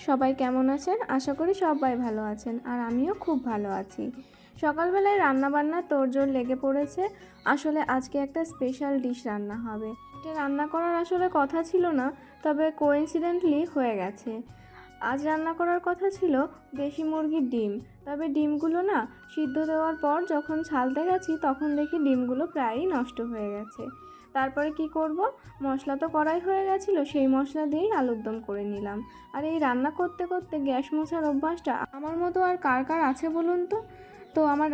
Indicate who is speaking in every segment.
Speaker 1: সবাই কেমন আছেন? আশা করি সবাই ভালো আছেন আর আমিও খুব ভালো আছি। সকালবেলায় রান্নাবান্নার তোড়জোড় লেগে পড়েছে। আসলে আজকে একটা স্পেশাল ডিশ রান্না হবে। এটা রান্না করার আসলে কথা ছিল না, তবে কোইন্সিডেন্টলি হয়ে গেছে। আজ রান্না করার কথা ছিল দেশি মুরগির ডিম, তবে ডিমগুলো না সিদ্ধ দেওয়ার পর যখন ছালতে গেছি তখন দেখি ডিমগুলো প্রায়ই নষ্ট হয়ে গেছে। তারপরে কি করব, মশলা তো করাই হয়ে গেছিলো, সেই মশলা দিয়েই আলুর দম করে নিলাম। আর এই রান্না করতে করতে গ্যাস মোছার অভ্যাসটা আমার মতো আর কার কার আছে বলুন তো। তো আমার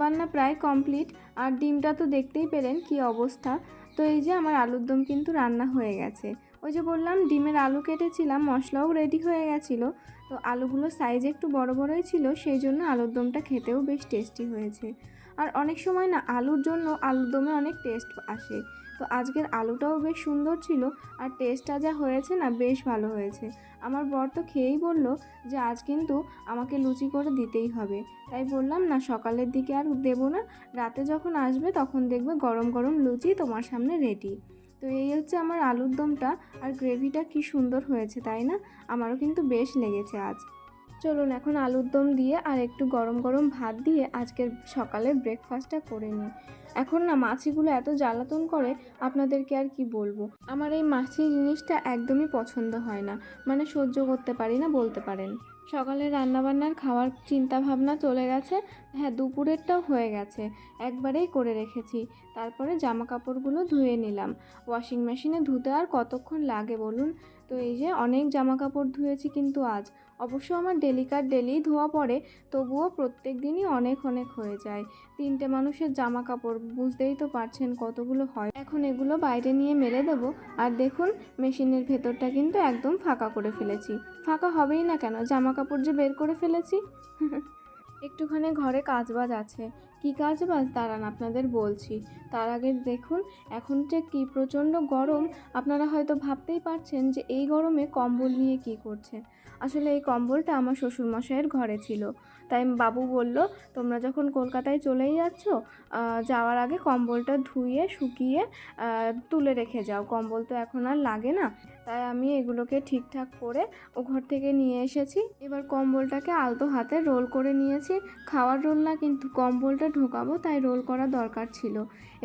Speaker 1: বান্না প্রায় কমপ্লিট, আর ডিমটা তো দেখতেই পেলেন কি অবস্থা। তো এই যে আমার আলুর দম কিন্তু রান্না হয়ে গেছে। ওই যে বললাম ডিমের আলু কেটেছিলাম, মশলাও রেডি হয়ে গেছিলো। তো আলুগুলোর সাইজ একটু বড় বড়ই ছিল, সেই জন্য আলুর দমটা খেতেও বেশ টেস্টি হয়েছে। আর অনেক সময় না আলুর জন্য আলুর দমে অনেক টেস্ট আসে। তো আজকের আলুটাও বেশ সুন্দর ছিল, আর টেস্টটা যা হয়েছে না বেশ ভালো হয়েছে। আমার বর তো খেয়েই বলল যে আজ কিন্তু আমাকে লুচি করে দিতেই হবে। তাই বললাম না, সকালের দিকে আর দেবো না, রাতে যখন আসবে তখন দেখবে গরম গরম লুচি তোমার সামনে রেডি। তো এই হচ্ছে আমার আলুর দমটা, আর গ্রেভিটা কি সুন্দর হয়েছে তাই না? আমারও কিন্তু বেশ লেগেছে আজ। চলুন এখন আলুর দম দিয়ে আর একটু গরম গরম ভাত দিয়ে আজকের সকালের ব্রেকফাস্টটা করে নিই। এখন না মাছিগুলো এত জ্বালাতন করে, আপনাদেরকে আর কি বলবো। আমার এই মাছি জিনিসটা একদমই পছন্দ হয় না, মানে সহ্য করতে পারি না বলতে পারেন। সকালে রান্নাবান্নার খাওয়ার চিন্তা ভাবনা চলে গেছে। হ্যাঁ, দুপুরেরটাও হয়ে গেছে, একবারেই করে রেখেছি। তারপরে জামা কাপড়গুলো ধুয়ে নিলাম। ওয়াশিং মেশিনে ধুতে আর কতক্ষণ লাগে বলুন। তো এই যে অনেক জামা কাপড় ধুয়েছি কিন্তু আজ। অবশ্য আমার ডেলি ধোয়া পড়ে, তবুও প্রত্যেক দিনই অনেক অনেক হয়ে যায়। 3টে মানুষের জামা কাপড়, বুঝতেই তো পারছেন কতগুলো হয়। এখন এগুলো বাইরে নিয়ে মেলে দেবো। আর দেখুন মেশিনের ভেতরটা কিন্তু একদম ফাঁকা করে ফেলেছি। ফাঁকা হবেই না কেন, জামা কাপড় যে বের করে ফেলেছি। একটুখানি ঘরে কাজবাজ আছে। কি কাজবাজ দাঁড়ান আপনাদের বলছি। তার আগে দেখুন এখন যে কি প্রচণ্ড গরম, আপনারা হয়তো ভাবতেই পারছেন যে এই গরমে কম্বল নিয়ে কি করছে। আসলে এই কম্বলটা আমার শ্বশুরমশাইয়ের ঘরে ছিল, তাই বাবু বলল তোমরা যখন কলকাতায় চলেই যাচ্ছ, যাওয়ার আগে কম্বলটা ধুয়ে শুকিয়ে তুলে রেখে যাও, কম্বল তো এখন আর লাগে না। তাই আমি এগুলোকে ঠিকঠাক করে ও ঘর থেকে নিয়ে এসেছি। এবার কম্বলটাকে আলতো হাতে রোল করে নিয়েছি। খাওয়ার রোল না, কিন্তু কম্বলটা ঢোকাবো তাই রোল করা দরকার ছিল।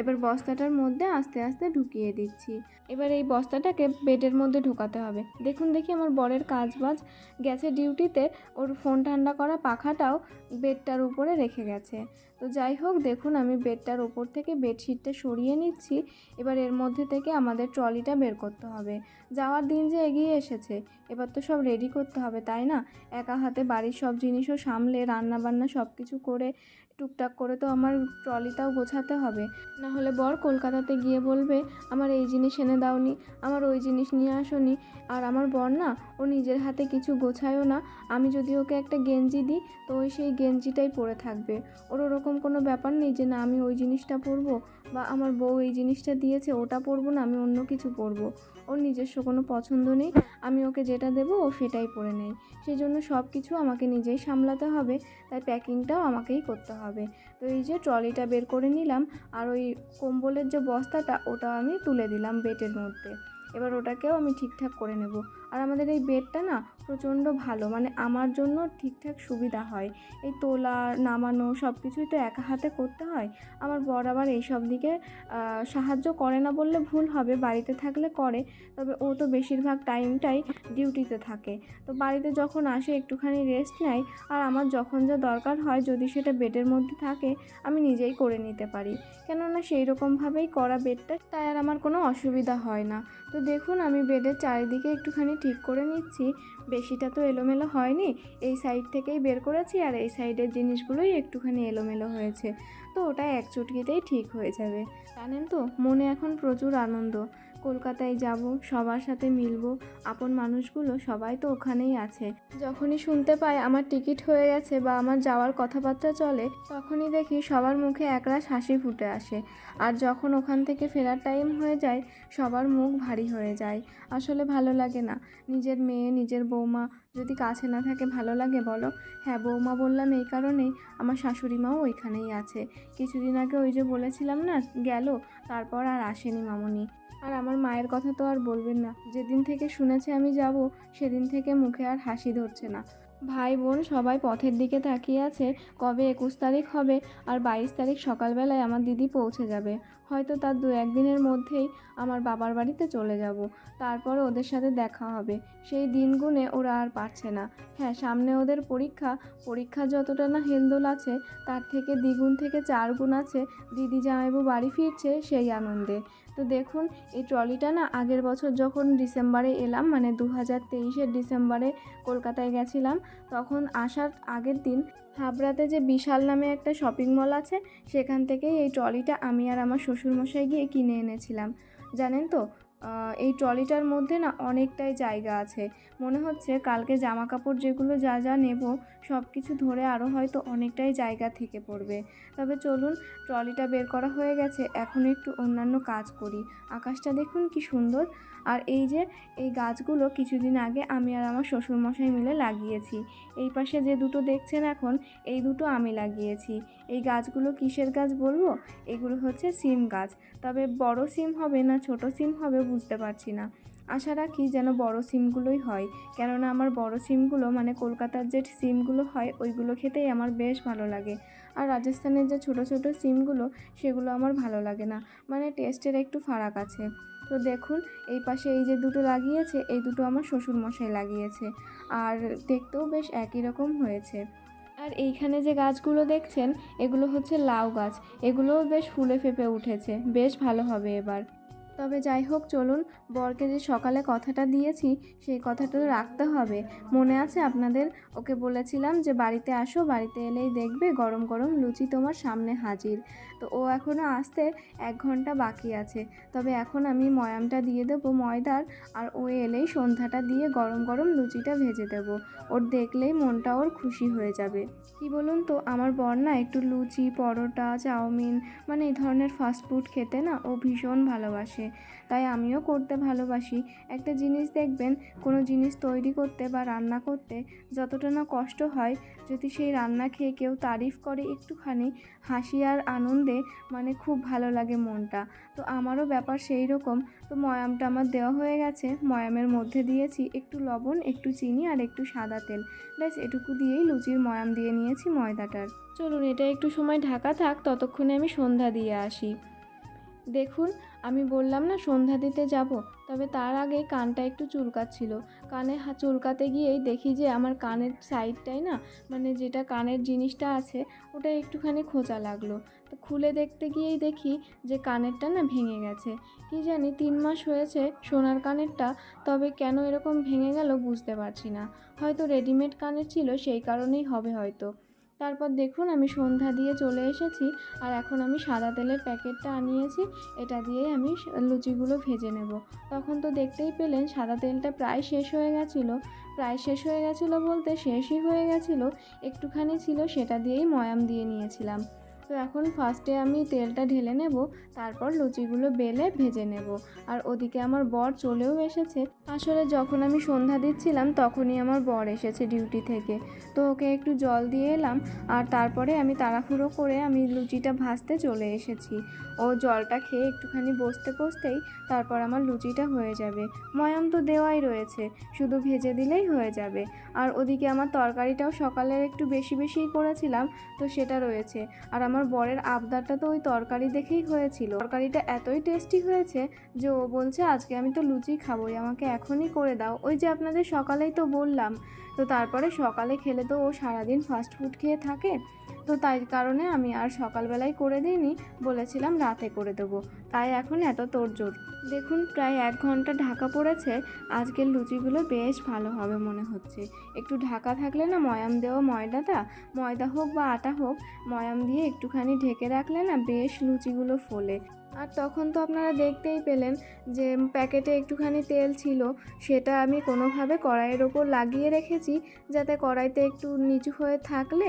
Speaker 1: এবার বস্তাটার মধ্যে আস্তে আস্তে ঢুকিয়ে দিচ্ছি। এবার এই বস্তাটাকে বেডের মধ্যে ঢোকাতে হবে। দেখি আমার বরের কাজবাজ গেছে ডিউটিতে, ওর ফোন ঠান্ডা করা পাখাটাও বেডটার উপরে রেখে গেছে। তো যাই হোক, দেখুন আমি বেডটার ওপর থেকে বেডশিটটা সরিয়ে নিচ্ছি। এবার এর মধ্যে থেকে আমাদের ট্রলিটা বের করতে হবে। যাওয়ার দিন যে এগিয়ে এসেছে, এবার তো সব রেডি করতে হবে তাই না? একা হাতে বাড়ির সব জিনিসও সামলে রান্নাবান্না সব কিছু করে টুকটাক করে তো আমার ট্রলিটাও গোছাতে হবে। না হলে বর কলকাতাতে গিয়ে বলবে আমার এই জিনিস এনে দাওনি, আমার ওই জিনিস নিয়ে আসোনি। আর আমার বর না, ও নিজের হাতে কিছু গোছায়ও না। আমি যদি ওকে একটা গেঞ্জি দিই তো ওই সেই গেঞ্জিটাই পরে থাকবে। ওর ওরকম কোনো ব্যাপার নেই যে না আমি ওই জিনিসটা পরবো, বা আমার বউ এই জিনিসটা দিয়েছে ওটা পরবো না, আমি অন্য কিছু পরবো। ওর নিজস্ব কোনো পছন্দ নেই, আমি ওকে যেটা দেবো ও সেটাই পরে নেয়। সেই জন্য সব কিছু আমাকে নিজেই সামলাতে হবে, তাই প্যাকিংটাও আমাকেই করতে হবে। তো এই যে ট্রলিটা বের করে নিলাম, আর ওই কম্বলের যে বস্তাটা ওটাও আমি তুলে দিলাম বেডের মধ্যে। এবার ওটাকেও আমি ঠিকঠাক করে নেব। আর আমাদের এই বেডটা না প্রচণ্ড ভালো, মানে আমার জন্য ঠিকঠাক সুবিধা হয়। এই তোলা নামানো সব কিছুই তো একা হাতে করতে হয়। আমার বর আবার এইসব দিকে সাহায্য করে না বললে ভুল হবে, বাড়িতে থাকলে করে, তবে ও তো বেশিরভাগ টাইমটাই ডিউটিতে থাকে। তো বাড়িতে যখন আসে একটুখানি রেস্ট নেয়, আর আমার যখন যা দরকার হয় যদি সেটা বেডের মধ্যে থাকে আমি নিজেই করে নিতে পারি, কেননা সেই রকমভাবেই করা বেডটা, তাই আর আমার কোনো অসুবিধা হয় না। তো দেখুন আমি বেডের চারিদিকে একটুখানি ঠিক করে নিচ্ছি। বেশিটা তো এলোমেলো হয়নি, এই সাইড থেকেই বের করেছি, আর এই সাইডের জিনিসগুলোই একটুখানি এলোমেলো হয়েছে। তো ওটা এক চুটকিতেই ঠিক হয়ে যাবে। জানেন তো, মনে এখন প্রচুর আনন্দ। কলকাতায় যাব, সবার সাথে মিলবো, আপন মানুষগুলো সবাই তো ওখানেই আছে। যখনই শুনতে পাই আমার টিকিট হয়ে গেছে বা আমার যাওয়ার কথাবার্তা চলে, তখনই দেখি সবার মুখে একরাশ হাসি ফুটে আসে। আর যখন ওখান থেকে ফেরার টাইম হয়ে যায় সবার মুখ ভারী হয়ে যায়। আসলে ভালো লাগে না, নিজের মেয়ে নিজের বৌমা যদি কাছে না থাকে ভালো লাগে বলো? হ্যাঁ, বৌমা বললাম এই কারণেই, আমার শাশুড়ি মাও ওইখানেই আছে। কিছুদিন আগে ওই যে বলেছিলাম না গেল, তারপর আর আসেনি মামুনি। আর আমার মায়ের কথা তো আর বলবেন না, যেদিন থেকে শুনেছে আমি যাব সেদিন থেকে মুখে আর হাসি ধরছে না। ভাই বোন সবাই পথের দিকে তাকিয়ে আছে, কবে 21 তারিখ হবে আর 22 তারিখ সকালবেলায় আমার দিদি পৌঁছে যাবে। হয়তো তার 2-1 দিনের মধ্যেই আমার বাবার বাড়িতে চলে যাব, তারপর ওদের সাথে দেখা হবে। সেই দিন গুনে ওরা আর পারছে না। হ্যাঁ, সামনে ওদের পরীক্ষা যতটা না হেলদোল আছে, তার থেকে দ্বিগুণ থেকে 4 গুণ আছে দিদি জামাইবু বাড়ি ফিরছে সেই আনন্দে। তো দেখুন, এই ট্রলিটা না আগের বছর যখন ডিসেম্বরে এলাম, মানে 2023-এর ডিসেম্বরে কলকাতায় গেছিলাম, তখন আসার আগের দিন হাবড়াতে যে বিশাল নামে একটা শপিং মল আছে, সেখান থেকেই এই ট্রলিটা আমি আর আমার শ্বশুরমশাই গিয়ে কিনে এনেছিলাম। জানেন তো, এই ট্রলিটার মধ্যে না অনেকটাই জায়গা আছে। মনে হচ্ছে কালকে জামা কাপড় যেগুলো যা যা নেব সব কিছু ধরে আরও হয়তো অনেকটাই জায়গা থেকে পড়বে। তবে চলুন, ট্রলিটা বের করা হয়ে গেছে, এখন একটু অন্যান্য কাজ করি। আকাশটা দেখুন কি সুন্দর। আর এই যে এই গাছগুলো কিছুদিন আগে আমি আর আমার শ্বশুরমশাই মিলে লাগিয়েছি। এই পাশে যে দুটো দেখছেন এখন, এই দুটো আমি লাগিয়েছি। এই গাছগুলো কিসের গাছ বলবো? এগুলো হচ্ছে সিম গাছ। তবে বড় সিম হবে না ছোট সিম হবে বুঝতে পারছি না। আশা রাখি যেন বড় সিমগুলোই হয়, কেননা আমার বড় সিমগুলো মানে কলকাতার যে সিমগুলো হয় ওইগুলো খেতেই আমার বেশ ভালো লাগে। আর রাজস্থানের যে ছোট ছোট সিমগুলো সেগুলো আমার ভালো লাগে না, মানে টেস্টের একটু ফারাক আছে। তো দেখুন, এই পাশে এই যে দুটো লাগিয়েছে, এই দুটো আমার শ্বশুরমশাই লাগিয়েছে, আর দেখতেও বেশ একই রকম হয়েছে। আর এইখানে যে গাছগুলো দেখছেন, এগুলো হচ্ছে লাউ গাছ। এগুলোও বেশ ফুলে ফেঁপে উঠেছে, বেশ ভালো হবে এবার। তবে যাই হোক, চলুন, বরকে যে সকালে কথাটা দিয়েছি সেই কথাটা তো রাখতে হবে। মনে আছে আপনাদের? ওকে বলেছিলাম যে বাড়িতে আসো, বাড়িতে এলেই দেখবে গরম গরম লুচি তোমার সামনে হাজির। তো ও এখনও আসতে 1 ঘন্টা বাকি আছে। তবে এখন আমি ময়ামটা দিয়ে দেবো ময়দার, আর ও এলেই সন্ধ্যাটা দিয়ে গরম গরম লুচিটা ভেজে দেবো। ওর দেখলেই মনটা ওর খুশি হয়ে যাবে। কি বলুন তো, আমার বর না একটু লুচি, পরোটা, চাউমিন, মানে এই ধরনের ফাস্টফুড খেতে না ও ভীষণ ভালোবাসে। তাই আমিও করতে ভালোবাসি। একটা জিনিস দেখবেন, কোনো জিনিস তৈরি করতে বা রান্না করতে যতটা না কষ্ট হয়, যদি সেই রান্না খেয়ে কেউ তারিফ করে একটুখানি, হাসি আর আনন্দে মানে খুব ভালো লাগে মনটা। তো আমারও ব্যাপার সেই রকম। তো ময়ামটা আমার দেওয়া হয়ে গেছে। ময়ামের মধ্যে দিয়েছি একটু লবণ, একটু চিনি আর একটু সাদা তেল। ব্যাস এটুকু দিয়েই লুচির ময়াম দিয়ে নিয়েছি ময়দাটার। চলুন, এটা একটু সময় ঢাকা থাক, ততক্ষণে আমি সন্ধ্যা দিয়ে আসি। দেখুন, আমি বললাম না সন্ধ্যা দিতে যাব, তবে তার আগে কানটা একটু চুলকাচ্ছিল। কানে চুলকাতে গিয়েই দেখি যে আমার কানের সাইডটায় না, মানে যেটা কানের জিনিসটা আছে ওটা একটুখানি খোঁচা লাগলো। তো খুলে দেখতে গিয়েই দেখি যে কানেরটা না ভেঙে গেছে। কি জানি 3 মাস হয়েছে সোনার কানেরটা, তবে কেন এরকম ভেঙে গেল বুঝতে পারছি না। হয়তো রেডিমেড কানের ছিল, সেই কারণেই হবে হয়তো। তারপর দেখুন, আমি সন্ধ্যা দিয়ে চলে এসেছি, আর এখন আমি সাদা তেলের প্যাকেটটা আনিয়েছি, এটা দিয়েই আমি লুচিগুলো ভেজে নেব। তখন তো দেখতেই পেলেন সাদা তেলটা প্রায় শেষ হয়ে গেছিলো। প্রায় শেষ হয়ে গেছিলো বলতে শেষই হয়ে গেছিলো, একটুখানি ছিল, সেটা দিয়েই ময়াম দিয়ে নিয়েছিলাম। তো এখন ফার্স্টে আমি তেলটা ঢেলে নেব, তারপর লুচিগুলো বেলে ভেজে নেব। আর ওদিকে আমার বর চলেও এসেছে। আসলে যখন আমি সন্ধ্যা দিচ্ছিলাম তখনই আমার বর এসেছে ডিউটি থেকে। তো ওকে একটু জল দিয়ে এলাম, আর তারপরে আমি তাড়াহুড়ো করে আমি লুচিটা ভাজতে চলে এসেছি। ও জলটা খেয়ে একটুখানি বসতে বসতেই তারপর আমার লুচিটা হয়ে যাবে। ময়াম তো দেওয়াই রয়েছে, শুধু ভেজে দিলেই হয়ে যাবে। আর ওদিকে আমার তরকারিটাও সকালের একটু বেশি বেশিই করেছিলাম, তো সেটা রয়েছে। আর আমার বরের আবদারটা তো ওই তরকারি দেখেই হয়েছিল। তরকারিটা এতই টেস্টি হয়েছে যে ও বলছে আজকে আমি তো লুচি খাবোই, আমাকে এখনই করে দাও। ওই যে আপনাদের সকালেই তো বললাম। তো তারপরে সকালে খেলে তো ও সারাদিন ফাস্ট ফুড খেয়ে থাকে, তো তাই কারণে আমি আর সকালবেলায় করে দিইনি, বলেছিলাম রাতে করে দেবো। তাই এখন এত তোড়জোড়। দেখুন, প্রায় 1 ঘন্টা ঢাকা পড়েছে। আজকের লুচিগুলো বেশ ভালো হবে মনে হচ্ছে। একটু ঢাকা থাকলে না ময়াম দেওয়া ময়দাটা, ময়দা হোক বা আটা হোক, ময়াম দিয়ে একটুখানি ঢেকে রাখলে না বেশ লুচিগুলো ফোলে। আর তখন তো আপনারা দেখতেই পেলেন যে প্যাকেটে একটুখানি তেল ছিল, সেটা আমি কোনোভাবে কড়াইয়ের ওপর লাগিয়ে রেখেছি, যাতে কড়াইতে একটু নিচু হয়ে থাকলে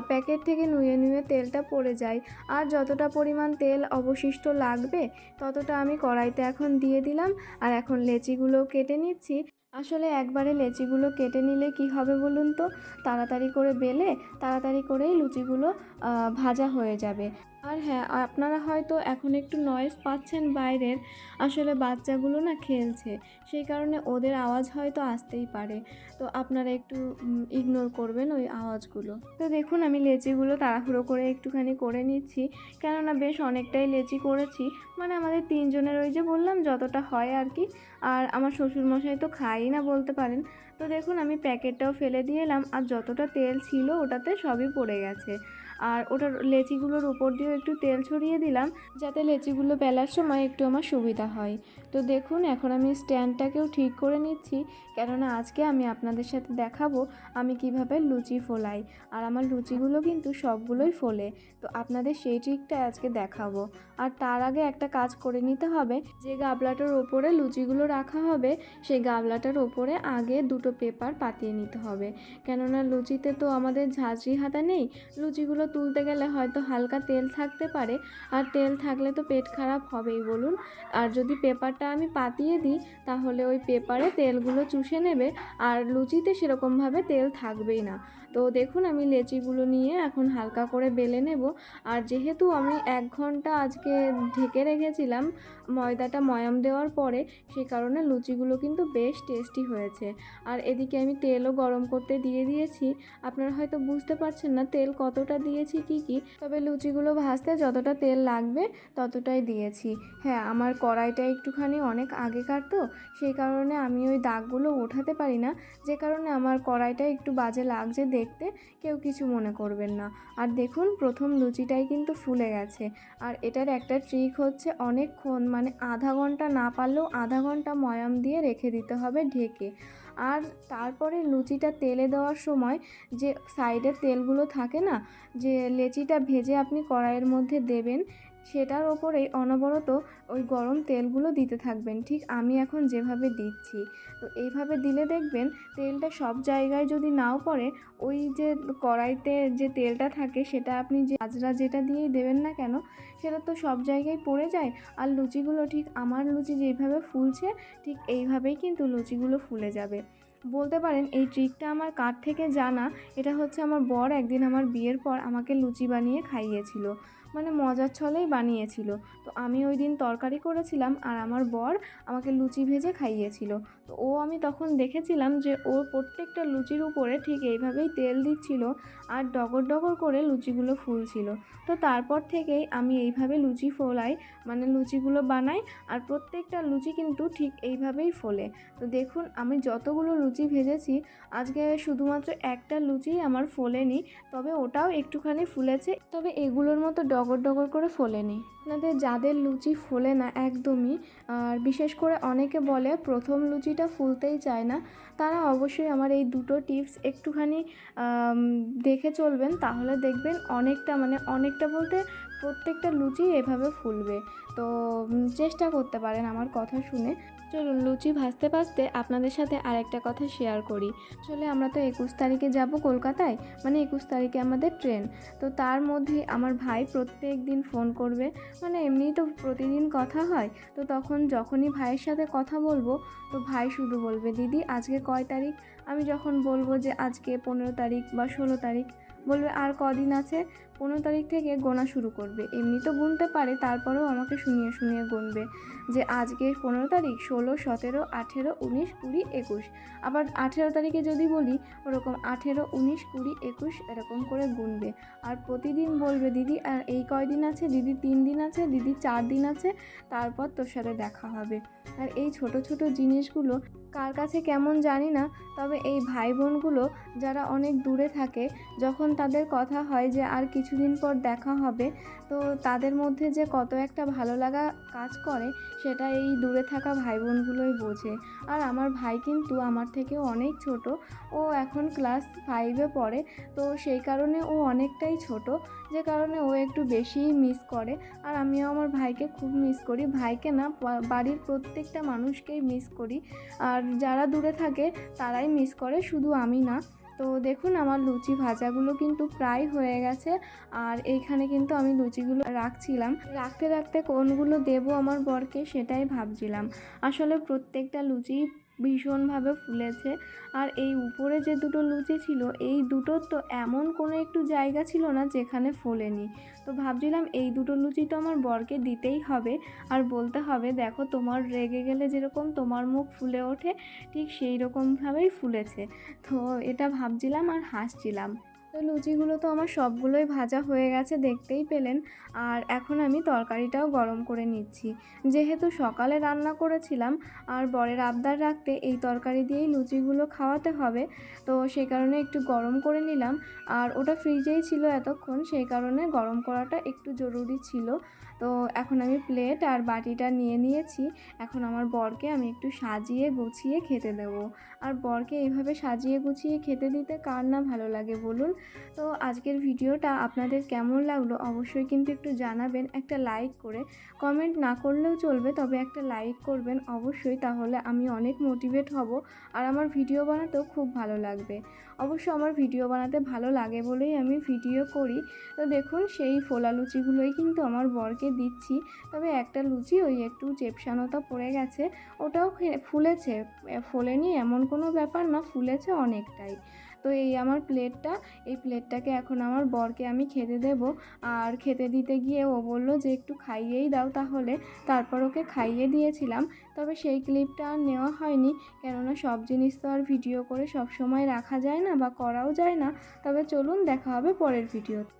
Speaker 1: প্যাকেট থেকে নুয়ে নুয়ে তেলটা পড়ে যায়। আর যতটা পরিমাণ তেল অবশিষ্ট লাগবে ততটা আমি কড়াইতে এখন দিয়ে দিলাম। আর এখন লেচিগুলো কেটে নিচ্ছি। আসলে একবারে লেচিগুলো কেটে নিলে কি হবে বলুন তো, তাড়াতাড়ি করে বেলে তাড়াতাড়ি করেই লুচিগুলো ভাজা হয়ে যাবে। আর হ্যাঁ, আপনারা হয়তো এখন একটু নয়েজ পাচ্ছেন বাইরের। আসলে বাচ্চাগুলো না খেলছে। সেই কারণে ওদের আওয়াজ হয়তো আসতেই পারে। তো আপনারা একটু ইগনোর করবেন ওই আওয়াজগুলো। তো দেখুন আমি লেচিগুলো তাড়াহুড়ো করে একটুখানি করে নিচ্ছি। কেননা বেশ অনেকটাই লেচি করেছি। মানে আমাদের ৩ জনের ওই যে বললাম যতটা হয় আর কি। আর আমার শ্বশুরমশাই তো খায়ই না বলতে পারেন। তো দেখুন আমি প্যাকেটটাও ফেলে দিয়ে এলাম। আর যতটা তেল ছিল ওটাতে সবই পড়ে গেছে। আর ওটার লেচিগুলোর উপর দিয়েও একটু তেল ছড়িয়ে দিলাম যাতে লেচিগুলো বেলার সময় একটু আমার সুবিধা হয়। তো দেখুন এখন আমি স্ট্যান্ডটাকেও ঠিক করে নিচ্ছি, কেননা আজকে আমি আপনাদের সাথে দেখাবো আমি কিভাবে লুচি ফোলাই। আর আমার লুচিগুলো কিন্তু সবগুলোই ফোলে। তো আপনাদের সেই ট্রিকটা আজকে দেখাবো। আর তার আগে একটা কাজ করে নিতে হবে, যে গামলাটার ওপরে লুচিগুলো রাখা হবে সেই গামলাটার ওপরে আগে দুটো পেপার পাতিয়ে নিতে হবে। কেননা লুচিতে তো আমাদের ঝাঁঝরি হাতা নেই, লুচিগুলো তুলতে গেলে হয়তো হালকা তেল থাকতে পারে, আর তেল থাকলে তো পেট খারাপ হবেই বলুন। আর যদি পেপারটা আমি পাতিয়ে দিই তাহলে ওই পেপারে তেলগুলো চুষে নেবে, আর লুচিতে সেরকমভাবে তেল থাকবেই না। তো দেখুন আমি লেচিগুলো নিয়ে এখন হালকা করে বেলে নেব। আর যেহেতু আমি 1 ঘন্টা আজকে ঢেকে রেখেছিলাম ময়দাটা ময়াম দেওয়ার পরে, সেই কারণে লুচিগুলো কিন্তু বেশ টেস্টি হয়েছে। আর এদিকে আমি তেলও গরম করতে দিয়ে দিয়েছি। আপনারা হয়তো বুঝতে পারছেন না তেল কতটা দিয়েছি কি, তবে লুচিগুলো ভাজতে যতটা তেল লাগবে ততটাই দিয়েছি। হ্যাঁ, আমার কড়াইটা একটুখানি অনেক আগেকার তো, সেই কারণে আমি ওই দাগগুলো ওঠাতে পারি না, যে কারণে আমার কড়াইটা একটু বাজে লাগছে দেখতে, কেউ কিছু মনে করবেন না। আর দেখুন প্রথম লুচিটাই কিন্তু ফুলে গেছে। আর এটার একটা ট্রিক হচ্ছে অনেকক্ষণ মানে আধা ঘন্টা না পারলেও আধা ঘন্টা ময়াম দিয়ে রেখে দিতে হবে ঢেকে। আর তারপরে লুচিটা তেলে দেওয়ার সময় যে সাইডে তেলগুলো থাকে না, যে লেচিটা ভেজে আপনি কড়াইয়ের মধ্যে দেবেন, সেটার ওপরেই অনবরত ওই গরম তেলগুলো দিতে থাকবেন, ঠিক আমি এখন যেভাবে দিচ্ছি। তো এইভাবে দিলে দেখবেন তেলটা সব জায়গায় যদি নাও পড়ে, ওই যে কড়াইতে যে তেলটা থাকে সেটা আপনি যে আজরা যেটা দিয়েই দেবেন না কেন সেটা তো সব জায়গায় পড়ে যায়। আর লুচিগুলো ঠিক আমার লুচি যেইভাবে ফুলছে ঠিক এইভাবেই কিন্তু লুচিগুলো ফুলে যাবে। বলতে পারেন এই ট্রিকটা আমার কার থেকে জানা, এটা হচ্ছে আমার বর একদিন আমার বিয়ের পর আমাকে লুচি বানিয়ে খাইয়েছিল। মানে মজার ছলেই বানিয়েছিল। তো আমি ওই দিন তরকারি করেছিলাম আর আমার বর আমাকে লুচি ভেজে খাইয়েছিল। তো আমি তখন দেখেছিলাম যে ও প্রত্যেকটা লুচির উপরে ঠিক এইভাবেই তেল দিচ্ছিল আর ডগর ডগর করে লুচিগুলো ফুলছিল। তো তারপর থেকেই আমি এইভাবে লুচি ফোলাই, মানে লুচিগুলো বানাই। আর প্রত্যেকটা লুচি কিন্তু ঠিক এইভাবেই ফোলে। তো দেখুন আমি যতগুলো লুচি ভেজেছি আজকে শুধুমাত্র একটা লুচি আমার ফোলেনি, তবে ওটাও একটুখানি ফুলেছে, তবে এগুলোর মতো ডগর ডগর করে ফোলেনি। আপনাদের যাদের লুচি ফোলে না একদমই, আর বিশেষ করে অনেকে বলে প্রথম লুচিটা ফুলতেই চায় না, তারা অবশ্যই আমার এই দুটো টিপস একটুখানি দেখে চলবেন, তাহলে দেখবেন অনেকটা মানে অনেকটা বলতে প্রত্যেকটা লুচি এভাবে ফুলবে। তো চেষ্টা করতে পারেন আমার কথা শুনে। চলুন লুচি ভাজতে ভাজতে আপনাদের সাথে আরেকটা কথা শেয়ার করি। আসলে আমরা তো 21 তারিখে যাব কলকাতায়, মানে 21 তারিখে আমাদের ট্রেন। তো তার মধ্যে আমার ভাই প্রত্যেক দিন ফোন করবে, মানে এমনিই তো প্রতিদিন কথা হয়। তো তখন যখনই ভাইয়ের সাথে কথা বলবো তো ভাই শুধু বলবে দিদি আজকে কয় তারিখ। আমি যখন বলবো যে আজকে 15 তারিখ বা 16 তারিখ, বলবে আর কদিন আছে। 15 তারিখ থেকে গোনা শুরু করবে। এমনি তো গুনতে পারে, তারপরেও আমাকে শুনিয়ে শুনিয়ে গুনবে যে আজকে 15 তারিখ, 16, 17, 18, 19, 20, 21। আবার 18 তারিখে যদি বলি ওরকম 18, 19, 20, 21 এরকম করে গুনবে। আর প্রতিদিন বলবে দিদি আর এই কয়দিন আছে, দিদি 3 দিন আছে, দিদি 4 দিন আছে, তারপর তোর সাথে দেখা হবে। আর এই ছোট ছোট জিনিসগুলো কার কাছে কেমন জানি না, তবে এই ভাই বোনগুলো যারা অনেক দূরে থাকে, যখন তাদের কথা হয় যে আর কিছুদিন পর দেখা হবে, তো তাদের মধ্যে যে কত একটা ভালো লাগা কাজ করে সেটা এই দূরে থাকা ভাই বোনগুলোই বোঝে। আর আমার ভাই কিন্তু আমার থেকেও অনেক ছোট, ও এখন ক্লাস 5-এ পড়ে। তো সেই কারণে ও অনেকটাই ছোট, যে কারণে ও একটু বেশিই মিস করে। আর আমিও আমার ভাইকে খুব মিস করি, ভাইকে না বাড়ির প্রত্যেকটা মানুষকেই মিস করি। আর যারা দূরে থাকে তারাই মিস করে, শুধু আমি না। তো দেখুন আমার লুচি ভাজাগুলো কিন্তু প্রায় হয়ে গেছে। আর এইখানে কিন্তু আমি লুচিগুলো রাখছিলাম, রাখতে রাখতে কোনগুলো দেবো আমার বরকে সেটাই ভাবছিলাম। আসলে প্রত্যেকটা লুচি ভীষণভাবে ফুলেছে। আর এই উপরে যে দুটো লুচি ছিল এই দুটোর তো এমন কোনো একটু জায়গা ছিল না যেখানে ফোলেনি। তো ভাবছিলাম এই দুটো লুচি তো আমার বরকে দিতেই হবে আর বলতে হবে, দেখো তোমার রেগে গেলে যেরকম তোমার মুখ ফুলে ওঠে ঠিক সেই রকমভাবেই ফুলেছে। তো এটা ভাবছিলাম আর হাসছিলাম। তো লুচিগুলো তো আমার সবগুলোই ভাজা হয়ে গেছে দেখতেই পেলেন। আর এখন আমি তরকারিটাও গরম করে নিচ্ছি। যেহেতু সকালে রান্না করেছিলাম আর বরের আবদার রাখতে এই তরকারি দিয়েই লুচিগুলো খাওয়াতে হবে, তো সেই কারণে একটু গরম করে নিলাম। আর ওটা ফ্রিজেই ছিল এতক্ষণ, সেই কারণে গরম করাটা একটু জরুরি ছিল। তো এখন আমি প্লেট আর বাটিটা নিয়ে নিয়েছি। এখন আমার বরকে আমি একটু সাজিয়ে গুছিয়ে খেতে দেবো। আর বরকে এইভাবে সাজিয়ে গুছিয়ে খেতে দিতে কার না ভালো লাগে বলুন। তো আজকের ভিডিওটা আপনাদের কেমন লাগলো অবশ্যই কিন্তু একটু জানাবেন একটা লাইক করে। কমেন্ট না করলেও চলবে, তবে একটা লাইক করবেন অবশ্যই, তাহলে আমি অনেক মোটিভেট হব আর আমার ভিডিও বানাতেও খুব ভালো লাগবে। অবশ্য আমার ভিডিও বানাতে ভালো লাগে বলেই আমি ভিডিও করি। তো দেখুন সেই ফোলা লুচিগুলোই কিন্তু আমার বরকে দিচ্ছি। তবে একটা লুচি ওই একটু চেপসানোটা পড়ে গেছে, ওটাও ফুলেছে, ফোলেনি এমন কোনো ব্যাপার না, ফুলেছে অনেকটাই। তো এই আমার প্লেটটা, এই প্লেটটাকে এখন আমার বরকে আমি খেতে দেব। আর খেতে দিতে গিয়ে ও বলল যে একটু খাইয়েই দাও তাহলে, তারপর ওকে খাইয়ে দিয়েছিলাম। তবে সেই ক্লিপটা আর নেওয়া হয়নি, কেননা সব জিনিস তো আর ভিডিও করে সব সময় রাখা যায় না বা করাও যায় না। তবে চলুন দেখা হবে পরের ভিডিওতে।